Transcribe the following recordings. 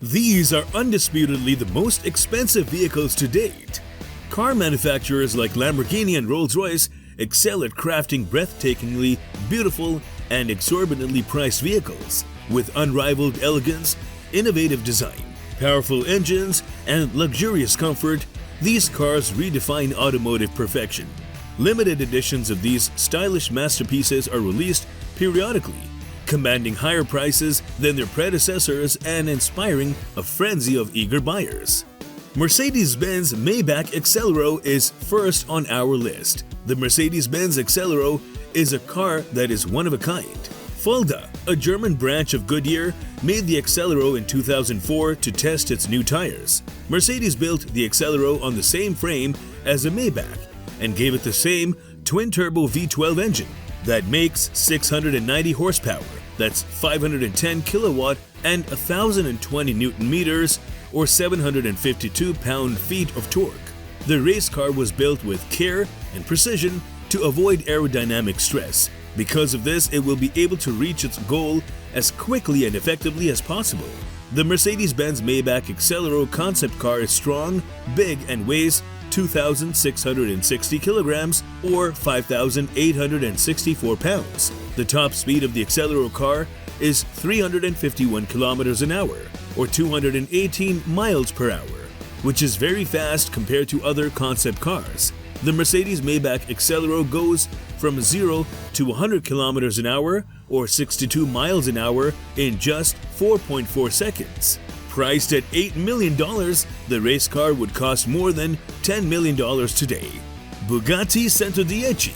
These are undisputedly the most expensive vehicles to date. Car manufacturers like Lamborghini and Rolls-Royce excel at crafting breathtakingly beautiful and exorbitantly priced vehicles with unrivaled elegance, innovative design, powerful engines, and luxurious comfort. These cars redefine automotive perfection. Limited editions of these stylish masterpieces are released periodically, commanding higher prices than their predecessors and inspiring a frenzy of eager buyers. Mercedes-Benz Maybach Excelero is first on our list. The Mercedes-Benz Excelero is a car that is one of a kind. Fulda, a German branch of Goodyear, made the Excelero in 2004 to test its new tires. Mercedes built the Excelero on the same frame as a Maybach and gave it the same twin-turbo V12 engine that makes 690 horsepower, that's 510 kilowatt and 1,020 newton meters or 752 pound-feet of torque. The race car was built with care and precision to avoid aerodynamic stress. Because of this, it will be able to reach its goal as quickly and effectively as possible. The Mercedes-Benz Maybach Excelero concept car is strong, big, and weighs 2,660 kilograms or 5,864 pounds. The top speed of the Excelero car is 351 kilometers an hour or 218 miles per hour, which is very fast compared to other concept cars. The Mercedes Maybach Excelero goes from 0 to 100 kilometers an hour or 62 miles an hour in just 4.4 seconds. Priced at $8 million, the race car would cost more than $10 million today. Bugatti Centodieci.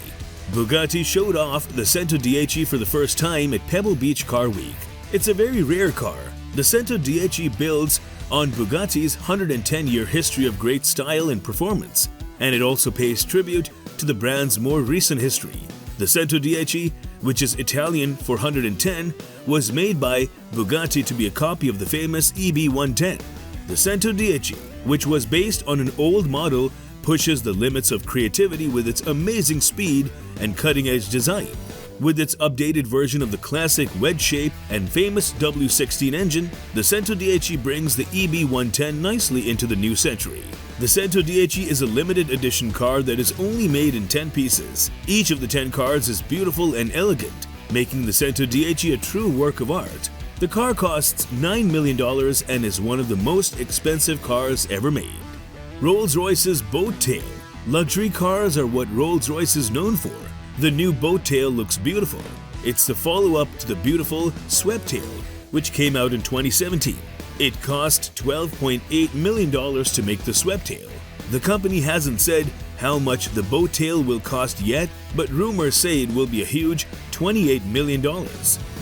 Bugatti showed off the Centodieci for the first time at Pebble Beach Car Week. It's a very rare car. The Centodieci builds on Bugatti's 110-year history of great style and performance, and it also pays tribute to the brand's more recent history. The Centodieci, which is Italian for 110, was made by Bugatti to be a copy of the famous EB110. The Centodieci, which was based on an old model, pushes the limits of creativity with its amazing speed and cutting-edge design. With its updated version of the classic wedge shape and famous W16 engine, the Centodieci brings the EB110 nicely into the new century. The Centodieci is a limited edition car that is only made in 10 pieces. Each of the 10 cars is beautiful and elegant, making the Centodieci a true work of art. The car costs $9 million and is one of the most expensive cars ever made. Rolls-Royce's Boat Tail. Luxury cars are what Rolls-Royce is known for. The new Boat Tail looks beautiful. It's the follow-up to the beautiful Swept Tail, which came out in 2017. It cost $12.8 million to make the Swept Tail. The company hasn't said how much the Boat Tail will cost yet, but rumors say it will be a huge $28 million.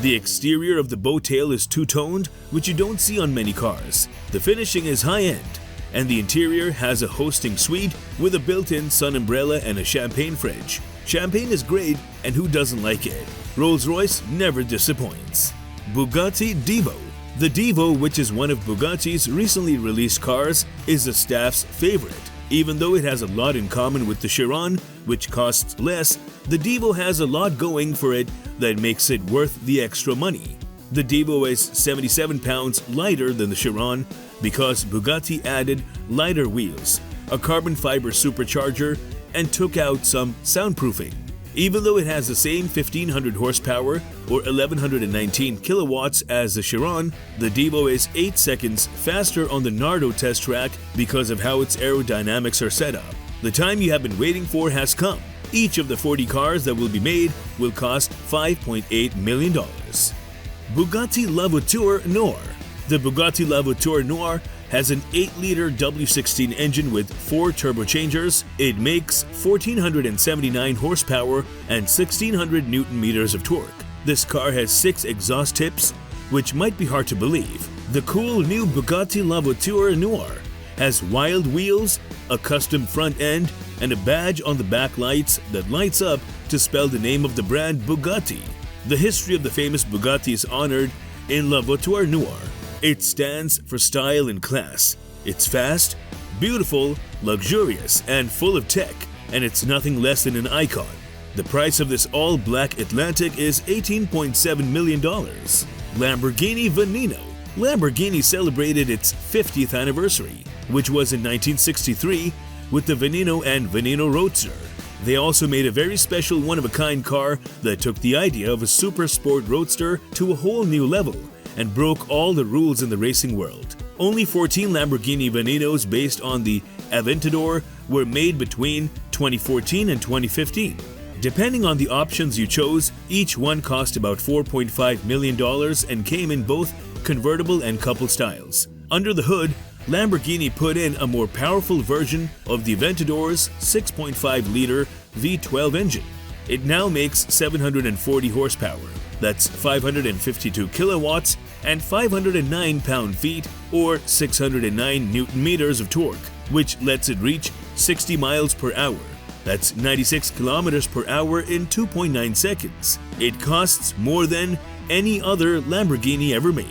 The exterior of the Boat Tail is two-toned, which you don't see on many cars. The finishing is high-end, and the interior has a hosting suite with a built-in sun umbrella and a champagne fridge. Champagne is great, and who doesn't like it? Rolls-Royce never disappoints. Bugatti Divo. The Divo, which is one of Bugatti's recently released cars, is the staff's favorite. Even though it has a lot in common with the Chiron, which costs less, the Divo has a lot going for it that makes it worth the extra money. The Divo is 77 pounds lighter than the Chiron because Bugatti added lighter wheels, a carbon fiber supercharger, and took out some soundproofing. Even though it has the same 1,500 horsepower or 1,119 kilowatts as the Chiron, the Divo is 8 seconds faster on the Nardo test track because of how its aerodynamics are set up. The time you have been waiting for has come. Each of the 40 cars that will be made will cost $5.8 million. Bugatti La Voiture Noire. The Bugatti La Voiture Noire has an 8-liter W16 engine with 4 turbochargers. It makes 1,479 horsepower and 1,600 newton meters of torque. This car has 6 exhaust tips, which might be hard to believe. The cool new Bugatti La Voiture Noire has wild wheels, a custom front end, and a badge on the back lights that lights up to spell the name of the brand Bugatti. The history of the famous Bugatti is honored in La Voiture Noire. It stands for style and class. It's fast, beautiful, luxurious, and full of tech, and it's nothing less than an icon. The price of this all-black Atlantic is $18.7 million. Lamborghini Veneno. Lamborghini celebrated its 50th anniversary, which was in 1963 with the Veneno and Veneno Roadster. They also made a very special one-of-a-kind car that took the idea of a super sport roadster to a whole new level and broke all the rules in the racing world. Only 14 Lamborghini Venenos based on the Aventador were made between 2014 and 2015. Depending on the options you chose, each one cost about $4.5 million and came in both convertible and couple styles. Under the hood, Lamborghini put in a more powerful version of the Aventador's 6.5-liter V12 engine. It now makes 740 horsepower, that's 552 kilowatts and 509 pound-feet or 609 newton-meters of torque, which lets it reach 60 miles per hour. That's 96 kilometers per hour in 2.9 seconds. It costs more than any other Lamborghini ever made.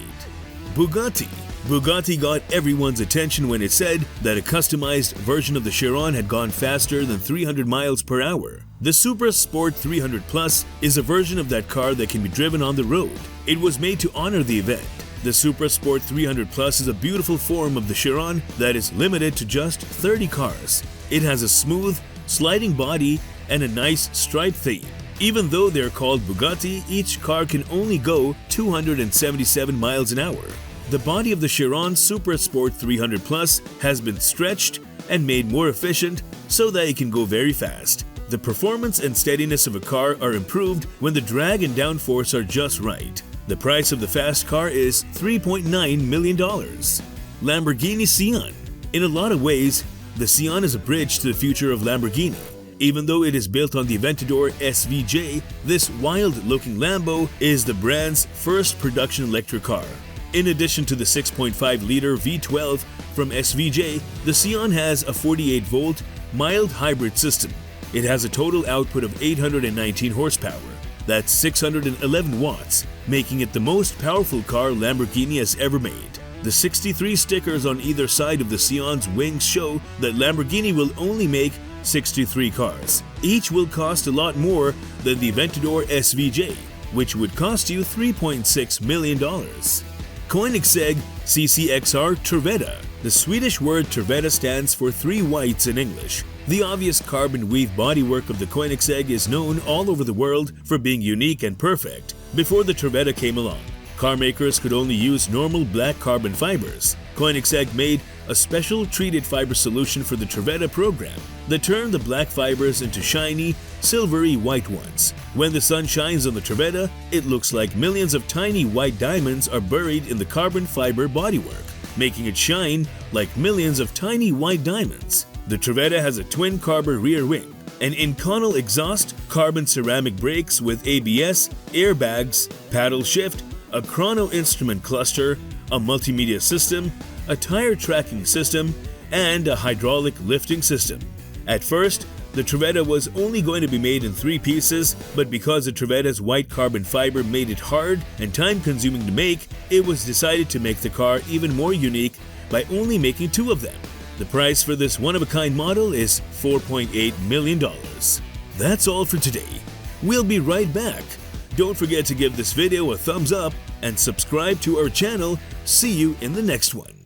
Bugatti. Bugatti got everyone's attention when it said that a customized version of the Chiron had gone faster than 300 miles per hour. The Super Sport 300 Plus is a version of that car that can be driven on the road. It was made to honor the event. The Super Sport 300 Plus is a beautiful form of the Chiron that is limited to just 30 cars. It has a smooth, sliding body and a nice stripe theme. Even though they're called Bugatti, each car can only go 277 miles an hour. The body of the Chiron Super Sport 300 Plus has been stretched and made more efficient so that it can go very fast. The performance and steadiness of a car are improved when the drag and downforce are just right. The price of the fast car is $3.9 million. Lamborghini Sián. In a lot of ways, the Sián is a bridge to the future of Lamborghini. Even though it is built on the Aventador SVJ, this wild-looking Lambo is the brand's first production electric car. In addition to the 6.5-liter V12 from SVJ, the Sián has a 48-volt mild hybrid system. It has a total output of 819 horsepower. That's 611 watts, making it the most powerful car Lamborghini has ever made. The 63 stickers on either side of the Sián's wings show that Lamborghini will only make 63 cars. Each will cost a lot more than the Aventador SVJ, which would cost you $3.6 million. Koenigsegg CCXR Trevetta. The Swedish word Trevetta stands for three whites in English. The obvious carbon weave bodywork of the Koenigsegg is known all over the world for being unique and perfect. Before the Trevetta came along, car makers could only use normal black carbon fibers. Koenigsegg made a special treated fiber solution for the Trevetta program that turned the black fibers into shiny, silvery white ones. When the sun shines on the Trevetta, it looks like millions of tiny white diamonds are buried in the carbon fiber bodywork, making it shine like millions of tiny white diamonds. The Trevetta has a twin-carber rear wing, an inconel exhaust, carbon ceramic brakes with ABS, airbags, paddle shift, a chrono instrument cluster, a multimedia system, a tire tracking system, and a hydraulic lifting system. At first, the Trevetta was only going to be made in 3 pieces, but because the Trevetta's white carbon fiber made it hard and time-consuming to make, it was decided to make the car even more unique by only making 2 of them. The price for this one-of-a-kind model is $4.8 million. That's all for today. We'll be right back. Don't forget to give this video a thumbs up and subscribe to our channel. See you in the next one.